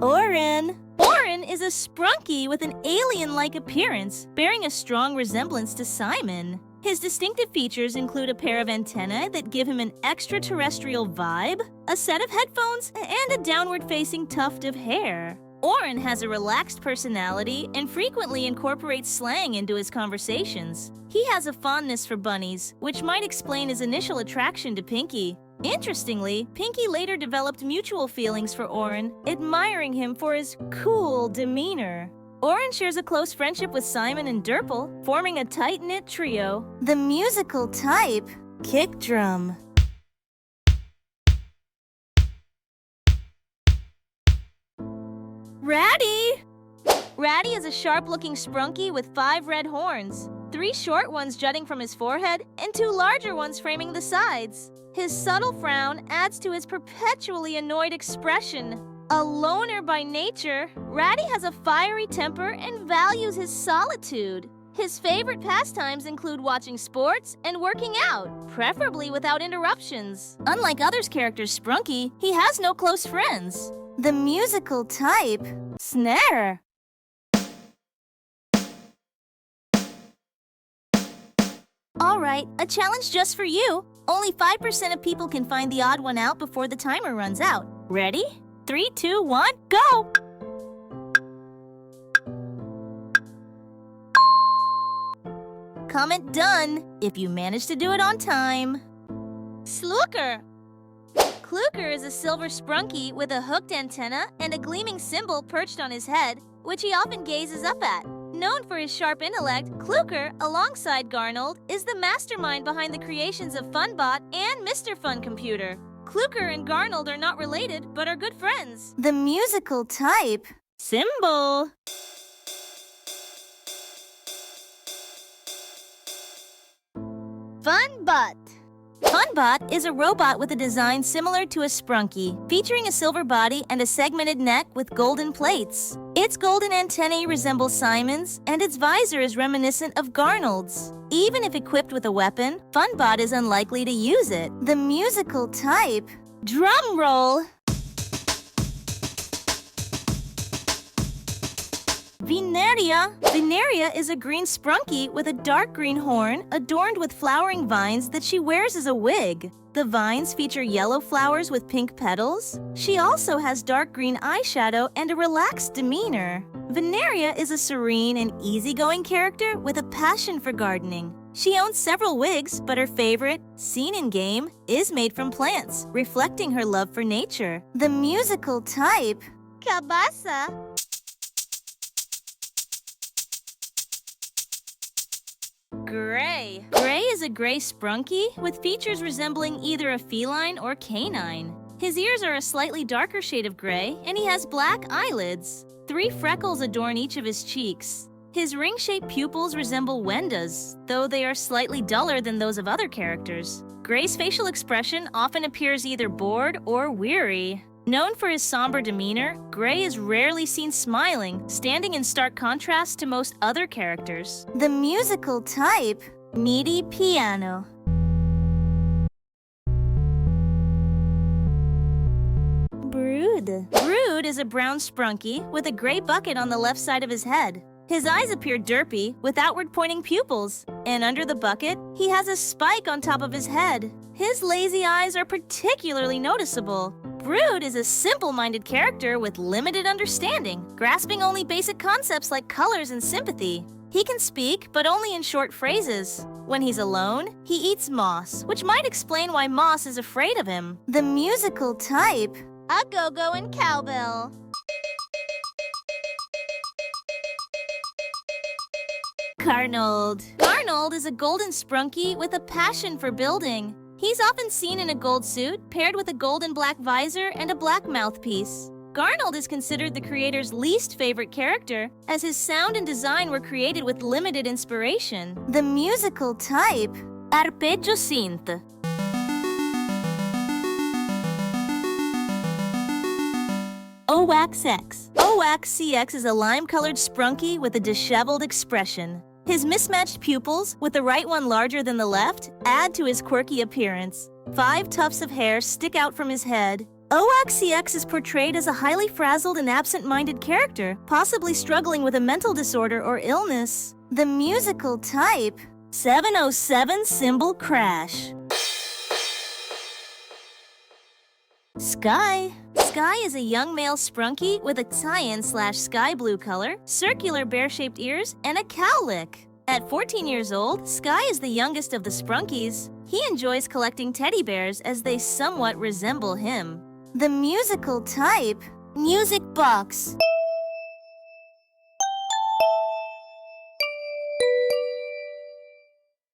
Oren! Oren is a Sprunki with an alien-like appearance, bearing a strong resemblance to Simon. His distinctive features include a pair of antennae that give him an extraterrestrial vibe, a set of headphones, and a downward-facing tuft of hair. Oren has a relaxed personality and frequently incorporates slang into his conversations. He has a fondness for bunnies, which might explain his initial attraction to Pinki. Interestingly, Pinki later developed mutual feelings for Oren, admiring him for his cool demeanor. Oren shares a close friendship with Simon and Durple, forming a tight-knit trio. The musical type, kick drum. Raddy! Raddy is a sharp-looking Sprunki with 5 red horns, 3 short ones jutting from his forehead and 2 larger ones framing the sides. His subtle frown adds to his perpetually annoyed expression. A loner by nature, Raddy has a fiery temper and values his solitude. His favorite pastimes include watching sports and working out, preferably without interruptions. Unlike others' characters Sprunki, he has no close friends. The musical type, snare. Alright, a challenge just for you. Only 5% of people can find the odd one out before the timer runs out. Ready? 3, 2, 1, go! Comment done if you manage to do it on time. Clukr. Clukr is a silver Sprunki with a hooked antenna and a gleaming symbol perched on his head, which he often gazes up at. Known for his sharp intellect, Clukr, alongside Garnold, is the mastermind behind the creations of Funbot and Mr. Fun Computer. Clukr and Garnold are not related, but are good friends. The musical type, symbol. Funbot. Funbot is a robot with a design similar to a Sprunki, featuring a silver body and a segmented neck with golden plates. Its golden antennae resemble Simon's, and its visor is reminiscent of Garnold's. Even if equipped with a weapon, Funbot is unlikely to use it. The musical type, drum roll. Vineria. Vineria is a green Sprunki with a dark green horn adorned with flowering vines that she wears as a wig. The vines feature yellow flowers with pink petals. She also has dark green eyeshadow and a relaxed demeanor. Vineria is a serene and easygoing character with a passion for gardening. She owns several wigs, but her favorite, seen in-game, is made from plants, reflecting her love for nature. The musical type, kabasa. Gray. Gray is a gray Sprunki with features resembling either a feline or canine. His ears are a slightly darker shade of gray, and he has black eyelids. 3 freckles adorn each of his cheeks. His ring-shaped pupils resemble Wenda's, though they are slightly duller than those of other characters. Gray's facial expression often appears either bored or weary. Known for his somber demeanor, Gray is rarely seen smiling, standing in stark contrast to most other characters. The musical type, meaty piano. Brud. Brud is a brown Sprunki with a gray bucket on the left side of his head. His eyes appear derpy, with outward-pointing pupils, and under the bucket, he has a spike on top of his head. His lazy eyes are particularly noticeable. Brud is a simple-minded character with limited understanding, grasping only basic concepts like colors and sympathy. He can speak, but only in short phrases. When he's alone, he eats moss, which might explain why Moss is afraid of him. The musical type, a go-go and cowbell. Garnold. Garnold is a golden Sprunki with a passion for building. He's often seen in a gold suit, paired with a gold and black visor and a black mouthpiece. Garnold is considered the creator's least favorite character, as his sound and design were created with limited inspiration. The musical type, arpeggio synth. Owakcx. Owakcx is a lime-colored Sprunki with a disheveled expression. His mismatched pupils, with the right one larger than the left, add to his quirky appearance. 5 tufts of hair stick out from his head. Owakcx is portrayed as a highly frazzled and absent-minded character, possibly struggling with a mental disorder or illness. The musical type: 707 Cymbal Crash. Sky. Sky is a young male Sprunki with a cyan/sky blue color, circular bear-shaped ears, and a cowlick. At 14 years old, Sky is the youngest of the Sprunkies. He enjoys collecting teddy bears as they somewhat resemble him. The musical type: music box.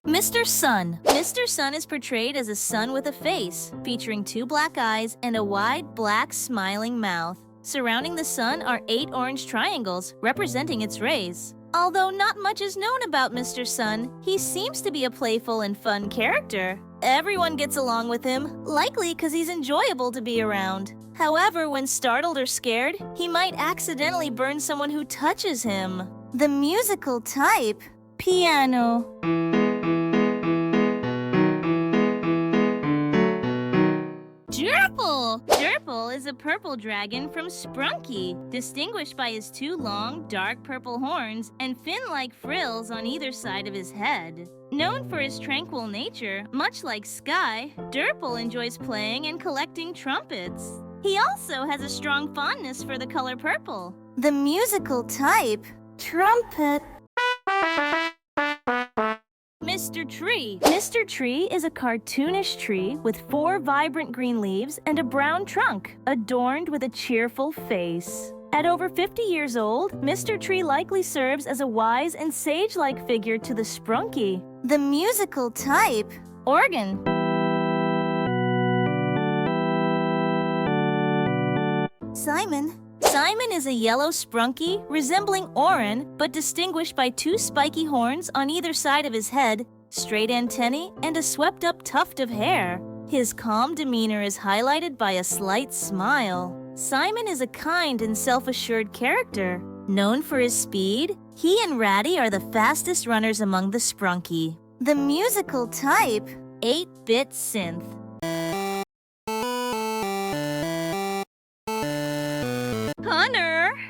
Mr. Sun. Mr. Sun is portrayed as a sun with a face, featuring 2 black eyes and a wide, black, smiling mouth. Surrounding the sun are 8 orange triangles, representing its rays. Although not much is known about Mr. Sun, he seems to be a playful and fun character. Everyone gets along with him, likely because he's enjoyable to be around. However, when startled or scared, he might accidentally burn someone who touches him. The musical type: piano. Durple! Durple is a purple dragon from Sprunki, distinguished by his 2 long, dark purple horns and fin-like frills on either side of his head. Known for his tranquil nature, much like Sky, Durple enjoys playing and collecting trumpets. He also has a strong fondness for the color purple. The musical type: trumpet. Mr. Tree. Mr. Tree is a cartoonish tree with 4 vibrant green leaves and a brown trunk, adorned with a cheerful face. At over 50 years old, Mr. Tree likely serves as a wise and sage-like figure to the Sprunki. The musical type: organ. Simon. Simon is a yellow Sprunki resembling Oren, but distinguished by 2 spiky horns on either side of his head, straight antennae, and a swept-up tuft of hair. His calm demeanor is highlighted by a slight smile. Simon is a kind and self-assured character. Known for his speed, he and Raddy are the fastest runners among the Sprunki. The musical type: 8-bit synth.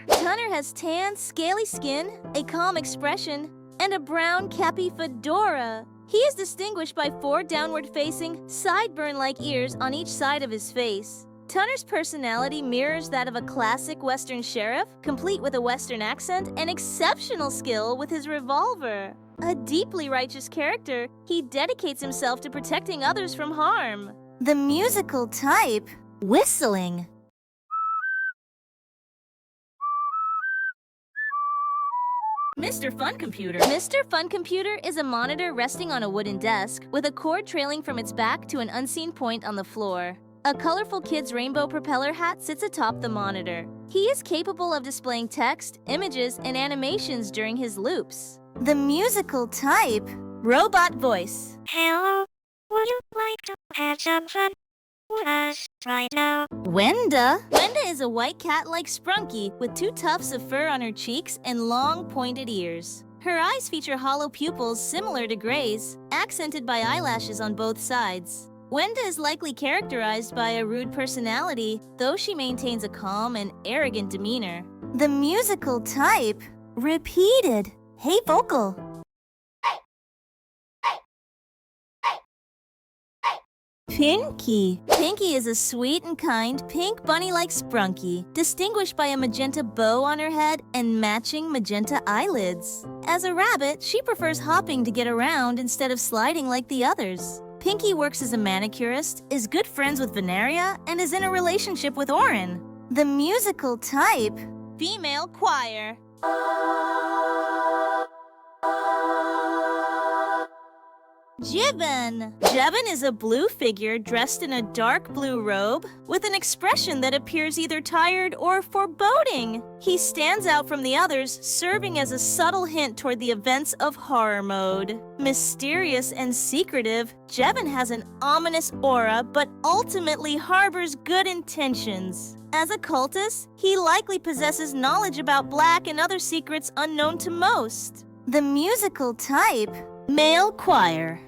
Tunner has tan, scaly skin, a calm expression, and a brown cappy fedora. He is distinguished by 4 downward-facing, sideburn-like ears on each side of his face. Tunner's personality mirrors that of a classic Western sheriff, complete with a Western accent and exceptional skill with his revolver. A deeply righteous character, he dedicates himself to protecting others from harm. The musical type: whistling. Mr. Fun Computer. Mr. Fun Computer is a monitor resting on a wooden desk with a cord trailing from its back to an unseen point on the floor. A colorful kid's rainbow propeller hat sits atop the monitor. He is capable of displaying text, images, and animations during his loops. The musical type: robot voice. Hello, would you like to have some fun with us right now? Wenda. Wenda is a white cat-like Sprunki with 2 tufts of fur on her cheeks and long, pointed ears. Her eyes feature hollow pupils similar to Gray's, accented by eyelashes on both sides. Wenda is likely characterized by a rude personality, though she maintains a calm and arrogant demeanor. The musical type: repeated. Hey, vocal. Pinki. Pinki is a sweet and kind pink bunny-like Sprunki, distinguished by a magenta bow on her head and matching magenta eyelids. As a rabbit, she prefers hopping to get around instead of sliding like the others. Pinki works as a manicurist, is good friends with Vineria, and is in a relationship with Oren. The musical type: female choir. Jevin. Jevin is a blue figure dressed in a dark blue robe with an expression that appears either tired or foreboding. He stands out from the others, serving as a subtle hint toward the events of horror mode. Mysterious and secretive, Jevin has an ominous aura but ultimately harbors good intentions. As a cultist, he likely possesses knowledge about Black and other secrets unknown to most. The musical type: male choir.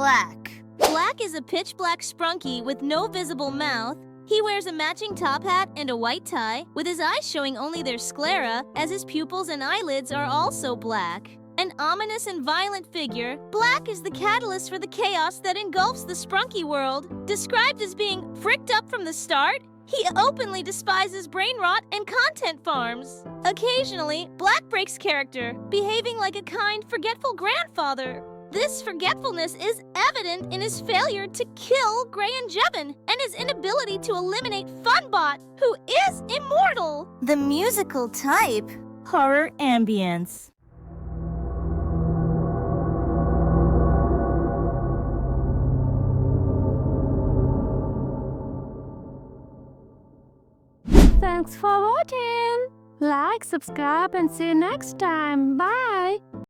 Black. Black is a pitch-black Sprunki with no visible mouth. He wears a matching top hat and a white tie, with his eyes showing only their sclera, as his pupils and eyelids are also black. An ominous and violent figure, Black is the catalyst for the chaos that engulfs the Sprunki world. Described as being fricked up from the start, he openly despises brain rot and content farms. Occasionally, Black breaks character, behaving like a kind, forgetful grandfather. This forgetfulness is evident in his failure to kill Gray and Jevin and his inability to eliminate Funbot, who is immortal. The musical type, horror ambience. Thanks for watching. Like, subscribe, and see you next time. Bye.